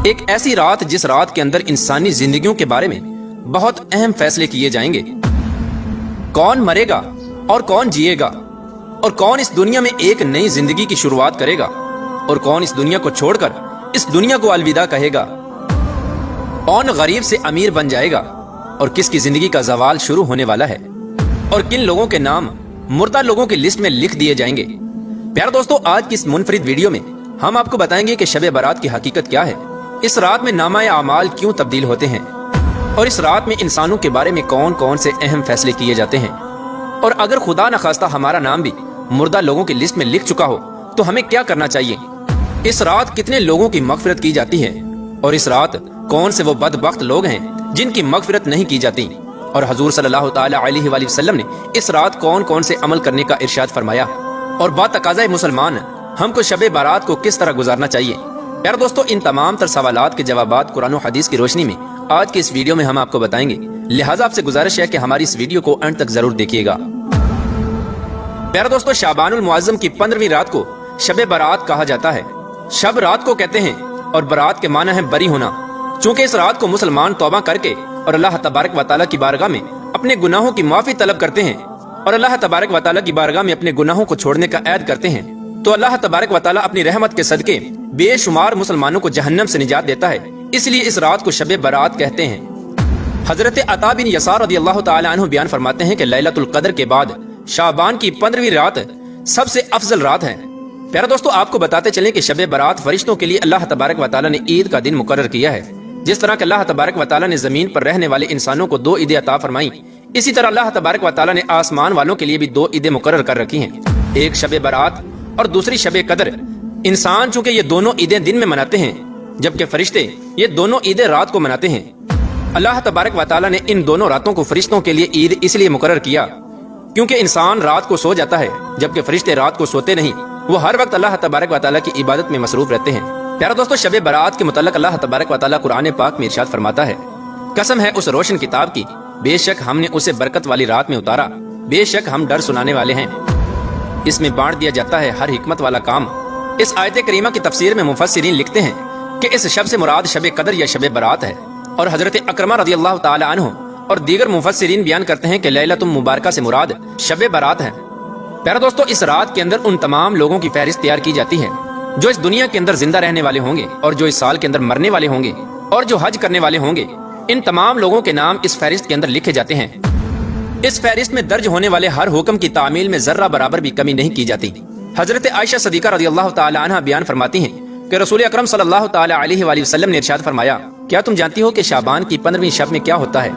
ایک ایسی رات جس رات کے اندر انسانی زندگیوں کے بارے میں بہت اہم فیصلے کیے جائیں گے۔ کون مرے گا اور کون جیے گا، اور کون اس دنیا میں ایک نئی زندگی کی شروعات کرے گا، اور کون اس دنیا کو چھوڑ کر اس دنیا کو الوداع کہے گا۔ کون غریب سے امیر بن جائے گا، اور کس کی زندگی کا زوال شروع ہونے والا ہے، اور کن لوگوں کے نام مردہ لوگوں کی لسٹ میں لکھ دیے جائیں گے۔ پیارے دوستو، آج کی اس منفرد ویڈیو میں ہم آپ کو بتائیں گے کہ شب برات کی حقیقت کیا ہے، اس رات میں نامہ اعمال کیوں تبدیل ہوتے ہیں، اور اس رات میں انسانوں کے بارے میں کون کون سے اہم فیصلے کیے جاتے ہیں، اور اگر خدا نخواستہ ہمارا نام بھی مردہ لوگوں کی لسٹ میں لکھ چکا ہو تو ہمیں کیا کرنا چاہیے۔ اس رات کتنے لوگوں کی مغفرت کی جاتی ہے، اور اس رات کون سے وہ بدبخت لوگ ہیں جن کی مغفرت نہیں کی جاتی، اور حضور صلی اللہ تعالی علیہ وآلہ وسلم نے اس رات کون کون سے عمل کرنے کا ارشاد فرمایا، اور باتقاضۂ مسلمان ہم کو شب برات کو کس طرح گزارنا چاہیے۔ پیارے دوستو، ان تمام تر سوالات کے جوابات قرآن و حدیث کی روشنی میں آج کے اس ویڈیو میں ہم آپ کو بتائیں گے، لہٰذا آپ سے گزارش ہے کہ ہماری اس ویڈیو کو اینڈ تک ضرور دیکھیے گا۔ پیارے دوستو، شعبان المعظم کی 15ویں رات کو شب برات کہا جاتا ہے۔ شب رات کو کہتے ہیں، اور برات کے معنی ہے بری ہونا، چونکہ اس رات کو مسلمان توبہ کر کے اور اللہ تبارک و تعالیٰ کی بارگاہ میں اپنے گناہوں کی معافی طلب کرتے ہیں، اور اللہ تبارک و تعالیٰ کی بارگاہ میں اپنے گناہوں کو چھوڑنے کا عہد کرتے ہیں، تو اللہ تبارک و تعالیٰ اپنی رحمت کے صدقے بے شمار مسلمانوں کو جہنم سے نجات دیتا ہے، اس لیے اس رات کو شب برات کہتے ہیں۔ حضرت عطا بن یسار رضی اللہ تعالی عنہ بیان فرماتے ہیں کہ لیلۃ القدر کے بعد شعبان کی 15ویں رات سب سے افضل رات ہے۔ پیارے دوستو، آپ کو بتاتے چلیں کہ شب برات فرشتوں کے لیے اللہ تبارک و تعالیٰ نے عید کا دن مقرر کیا ہے۔ جس طرح کہ اللہ تبارک و تعالیٰ نے زمین پر رہنے والے انسانوں کو 2 عیدیں عطا فرمائیں، اسی طرح اللہ تبارک و تعالیٰ نے آسمان والوں کے لیے بھی 2 عیدیں مقرر کر رکھی ہیں، ایک شب برات اور دوسری شب قدر۔ انسان چونکہ یہ دونوں عیدیں دن میں مناتے ہیں، جبکہ فرشتے یہ دونوں عیدیں رات کو مناتے ہیں۔ اللہ تبارک و تعالیٰ نے ان دونوں راتوں کو فرشتوں کے لیے عید اس لیے مقرر کیا کیونکہ انسان رات کو سو جاتا ہے، جبکہ فرشتے رات کو سوتے نہیں، وہ ہر وقت اللہ تبارک و تعالیٰ کی عبادت میں مصروف رہتے ہیں۔ پیارے دوستو، شب برات کے متعلق اللہ تبارک و تعالیٰ قرآن پاک میں ارشاد فرماتا ہے، قسم ہے اس روشن کتاب کی، بے شک ہم نے اسے برکت والی رات میں اتارا، بے شک ہم ڈر سنانے والے ہیں۔ اس میں بانٹ دیا جاتا ہے ہر حکمت والا کام۔ اس آیت کریمہ کی تفسیر میں مفسرین لکھتے ہیں کہ اس شب سے مراد شب قدر یا شب برات ہے، اور حضرت اکرمہ رضی اللہ تعالی عنہ اور دیگر مفسرین بیان کرتے ہیں کہ لیلۃ مبارکہ سے مراد شب برات ہے۔ پیارے دوستو، اس رات کے اندر ان تمام لوگوں کی فہرست تیار کی جاتی ہے جو اس دنیا کے اندر زندہ رہنے والے ہوں گے، اور جو اس سال کے اندر مرنے والے ہوں گے، اور جو حج کرنے والے ہوں گے۔ ان تمام لوگوں کے نام اس فہرست کے اندر لکھے جاتے ہیں۔ اس فہرست میں درج ہونے والے ہر حکم کی تعمیل میں ذرہ برابر بھی کمی نہیں کی جاتی۔ حضرت عائشہ صدیقہ رضی اللہ تعالی عنہ بیان فرماتی ہیں کہ رسول اکرم صلی اللہ تعالی علیہ وآلہ وسلم نے ارشاد فرمایا، کیا تم جانتی ہو کہ شعبان کی 15ویں شب میں کیا ہوتا ہے؟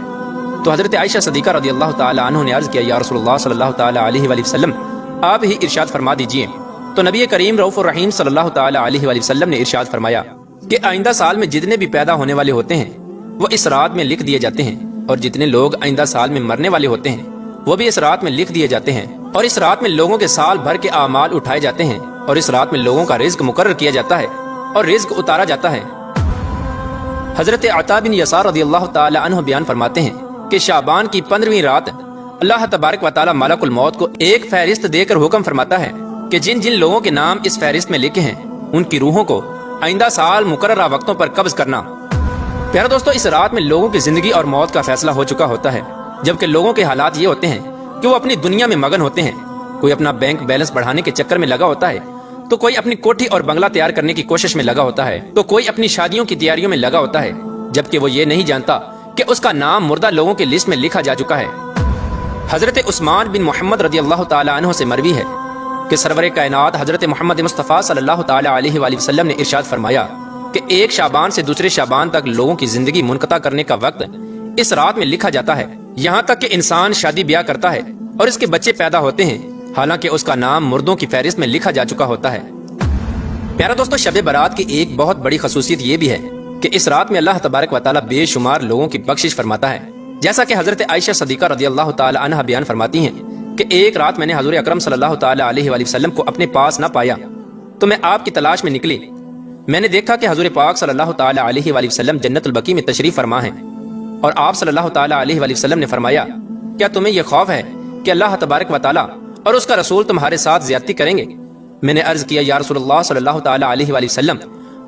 تو حضرت عائشہ صدیقہ رضی اللہ تعالی عنہ نے عرض کیا، یا رسول اللہ صلی اللہ تعالی علیہ وآلہ وسلم، آپ ہی ارشاد فرما دیجئے۔ تو نبی کریم رؤوف الرحیم صلی اللہ تعالی علیہ وآلہ وسلم نے ارشاد فرمایا کہ آئندہ سال میں جتنے بھی پیدا ہونے والے ہوتے ہیں وہ اس رات میں لکھ دیے جاتے ہیں، اور جتنے لوگ آئندہ سال میں مرنے والے ہوتے ہیں وہ بھی اس رات میں لکھ دیے جاتے ہیں، اور اس رات میں لوگوں کے سال بھر کے اعمال اٹھائے جاتے ہیں، اور اس رات میں لوگوں کا رزق مقرر کیا جاتا ہے اور رزق اتارا جاتا ہے۔ حضرت عطا بن یسار رضی اللہ تعالی عنہ بیان فرماتے ہیں کہ شعبان کی 15ویں رات اللہ تبارک و تعالی ملک الموت کو ایک فہرست دے کر حکم فرماتا ہے کہ جن جن لوگوں کے نام اس فہرست میں لکھے ہیں ان کی روحوں کو آئندہ سال مقررہ وقتوں پر قبض کرنا۔ پیارے دوستو، اس رات میں لوگوں کی زندگی اور موت کا فیصلہ ہو چکا ہوتا ہے، جبکہ لوگوں کے حالات یہ ہوتے ہیں کہ وہ اپنی دنیا میں مگن ہوتے ہیں۔ کوئی اپنا بینک بیلنس بڑھانے کے چکر میں لگا ہوتا ہے، تو کوئی اپنی کوٹھی اور بنگلہ تیار کرنے کی کوشش میں لگا ہوتا ہے، تو کوئی اپنی شادیوں کی تیاریوں میں لگا ہوتا ہے، جبکہ وہ یہ نہیں جانتا کہ اس کا نام مردہ لوگوں کی لسٹ میں لکھا جا چکا ہے۔ حضرت عثمان بن محمد رضی اللہ تعالی عنہ سے مروی ہے کہ سرور کائنات حضرت محمد مصطفیٰ صلی اللہ تعالی علیہ وآلہ وسلم نے ارشاد فرمایا کہ ایک شعبان سے دوسرے شعبان تک لوگوں کی زندگی منقطع کرنے کا وقت اس رات میں لکھا جاتا ہے، یہاں تک کہ انسان شادی بیاہ کرتا ہے اور اس کے بچے پیدا ہوتے ہیں، حالانکہ اس کا نام مردوں کی فہرست میں لکھا جا چکا ہوتا ہے۔ پیارا دوستو، شب برات کی ایک بہت بڑی خصوصیت یہ بھی ہے کہ اس رات میں اللہ تبارک و تعالیٰ بے شمار لوگوں کی بخشش فرماتا ہے، جیسا کہ حضرت عائشہ صدیقہ رضی اللہ تعالی عنہ بیان فرماتی ہیں کہ ایک رات میں نے حضور اکرم صلی اللہ تعالی علیہ وآلہ وسلم کو اپنے پاس نہ پایا، تو میں آپ کی تلاش میں نکلی۔ میں نے دیکھا کہ حضور پاک صلی اللہ تعالی علیہ وآلہ وسلم جنت البقیع میں تشریف فرما ہیں، اور آپ صلی اللہ تعالی علیہ وآلہ وسلم نے فرمایا، کیا تمہیں یہ خوف ہے کہ اللہ تبارک و تعالی اور اس کا رسول تمہارے ساتھ زیادتی کریں گے؟ میں نے عرض کیا، یا رسول اللہ صلی اللہ تعالی علیہ وآلہ وسلم،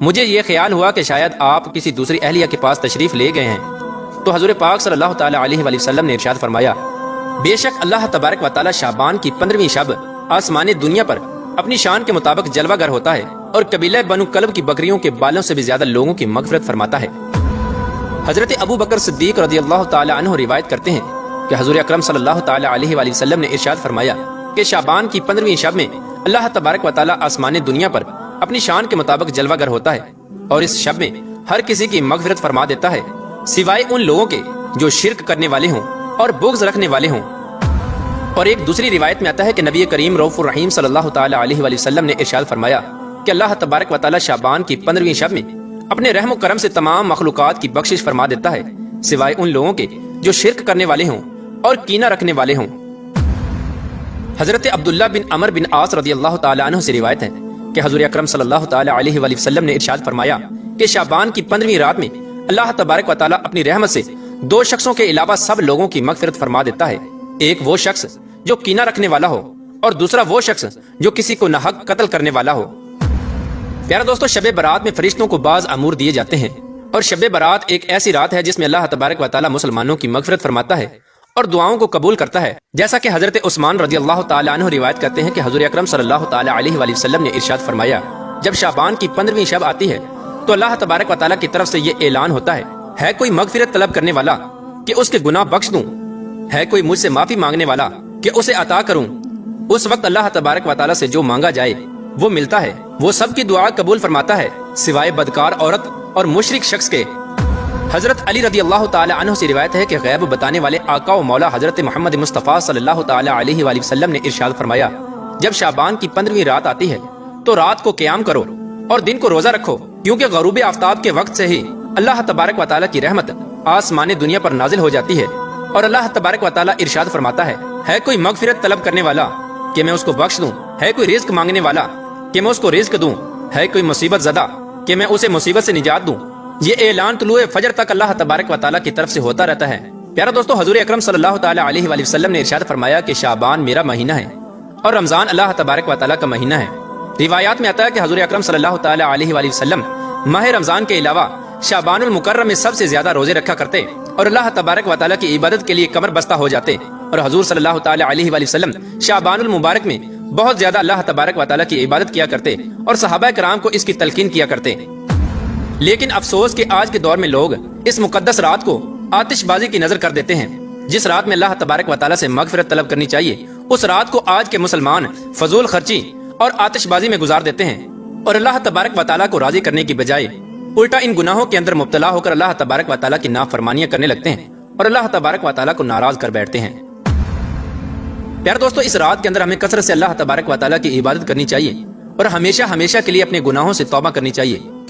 مجھے یہ خیال ہوا کہ شاید آپ کسی دوسری اہلیہ کے پاس تشریف لے گئے ہیں، تو حضور پاک صلی اللہ تعالی علیہ وآلہ وسلم نے ارشاد فرمایا، بے شک اللہ تبارک و تعالی شعبان کی 15ویں شب آسمان دنیا پر اپنی شان کے مطابق جلوہ گر ہوتا ہے اور قبیلہ بنو کلب کی بکریوں کے بالوں سے بھی زیادہ لوگوں کی مغفرت فرماتا ہے۔ حضرت ابو بکر صدیق رضی اللہ تعالی عنہ روایت کرتے ہیں کہ حضور اکرم صلی اللہ تعالی علیہ وآلہ وسلم نے ارشاد فرمایا کہ شعبان کی 15ویں شب میں اللہ تبارک و تعالی آسمان دنیا پر اپنی شان کے مطابق جلوہ گر ہوتا ہے اور اس شب میں ہر کسی کی مغفرت فرما دیتا ہے سوائے ان لوگوں کے جو شرک کرنے والے ہوں اور بغض رکھنے والے ہوں۔ اور ایک دوسری روایت میں آتا ہے کہ نبی کریم رؤوف الرحیم صلی اللہ تعالی علیہ وآلہ وسلم نے ارشاد فرمایا کہ اللہ تبارک و تعالی شعبان کی 15ویں شب میں اپنے رحم و کرم سے تمام مخلوقات کی بخشش فرما دیتا ہے سوائے ان لوگوں کے جو شرک کرنے والے ہوں اور کینہ رکھنے والے ہوں۔ حضرت عبداللہ بن عمر بن عاص رضی اللہ تعالی عنہ سے روایت ہے کہ حضور اکرم صلی اللہ تعالی علیہ وآلہ وسلم نے ارشاد فرمایا کہ شعبان کی 15ویں رات میں اللہ تبارک و تعالی اپنی رحمت سے 2 شخصوں کے علاوہ سب لوگوں کی مغفرت فرما دیتا ہے، ایک وہ شخص جو کینہ رکھنے والا ہو اور دوسرا وہ شخص جو کسی کو ناحق قتل کرنے والا ہو۔ پیارا دوستو، شب برات میں فرشتوں کو بعض امور دیے جاتے ہیں اور شب برات ایک ایسی رات ہے جس میں اللہ تبارک و تعالی مسلمانوں کی مغفرت فرماتا ہے اور دعاؤں کو قبول کرتا ہے، جیسا کہ حضرت عثمان رضی اللہ تعالی عنہ روایت کرتے ہیں کہ حضور اکرم صلی اللہ تعالی علیہ وآلہ وسلم نے ارشاد فرمایا، جب شعبان کی 15ویں شب آتی ہے تو اللہ تبارک و تعالی کی طرف سے یہ اعلان ہوتا ہے کوئی مغفرت طلب کرنے والا کہ اس کے گناہ بخش دوں، ہے کوئی مجھ سے معافی مانگنے والا کہ اسے عطا کروں۔ اس وقت اللہ تبارک و تعالی سے جو مانگا جائے وہ ملتا ہے، وہ سب کی دعا قبول فرماتا ہے سوائے بدکار عورت اور مشرک شخص کے۔ حضرت علی رضی اللہ تعالی عنہ سے روایت ہے کہ غیب بتانے والے آقا و مولا حضرت محمد مصطفیٰ صلی اللہ تعالی علیہ وآلہ وسلم نے ارشاد فرمایا، جب شعبان کی 15ویں رات آتی ہے تو رات کو قیام کرو اور دن کو روزہ رکھو، کیونکہ غروب آفتاب کے وقت سے ہی اللہ تبارک و تعالی کی رحمت آسمان دنیا پر نازل ہو جاتی ہے اور اللہ تبارک و تعالی ارشاد فرماتا ہے کوئی مغفرت طلب کرنے والا کہ میں اس کو بخش دوں، ہے کوئی رزق مانگنے والا کہ میں اس کو رزق دوں، ہے کوئی مصیبت زدہ کہ میں اسے مصیبت سے نجات دوں۔ یہ اعلان طلوع فجر تک اللہ تبارک و تعالی کی طرف سے ہوتا رہتا ہے۔ پیارا دوستو، حضور اکرم صلی اللہ تعالی علیہ وآلہ وسلم نے ارشاد فرمایا کہ شعبان میرا مہینہ ہے اور رمضان اللہ تبارک و تعالی کا مہینہ ہے۔ روایات میں آتا ہے کہ حضور اکرم صلی اللہ تعالی علیہ وآلہ وسلم ماہ رمضان کے علاوہ شعبان المکرم میں سب سے زیادہ روزے رکھا کرتے اور اللہ تبارک و تعالی کی عبادت کے لیے کمر بستہ ہو جاتے، اور حضور صلی اللہ تعالی علیہ وآلہ وسلم شعبان المبارک میں بہت زیادہ اللہ تبارک و تعالی کی عبادت کیا کرتے اور صحابہ کرام کو اس کی تلقین کیا کرتے۔ لیکن افسوس کہ آج کے دور میں لوگ اس مقدس رات کو آتش بازی کی نظر کر دیتے ہیں۔ جس رات میں اللہ تبارک و تعالی سے مغفرت طلب کرنی چاہیے، اس رات کو آج کے مسلمان فضول خرچی اور آتش بازی میں گزار دیتے ہیں اور اللہ تبارک و تعالی کو راضی کرنے کی بجائے الٹا ان گناہوں کے اندر مبتلا ہو کر اللہ تبارک و تعالی کی نافرمانیاں کرنے لگتے ہیں اور اللہ تبارک و تعالی کو ناراض کر بیٹھتے ہیں۔ پیارے دوستو، اس رات کے اندر ہمیں کثرت سے اللہ تبارک و تعالی کی عبادت کرنی چاہیے اور ہمیشہ کے لیے اپنے گناہوں سے توبہ کرنی چاہیے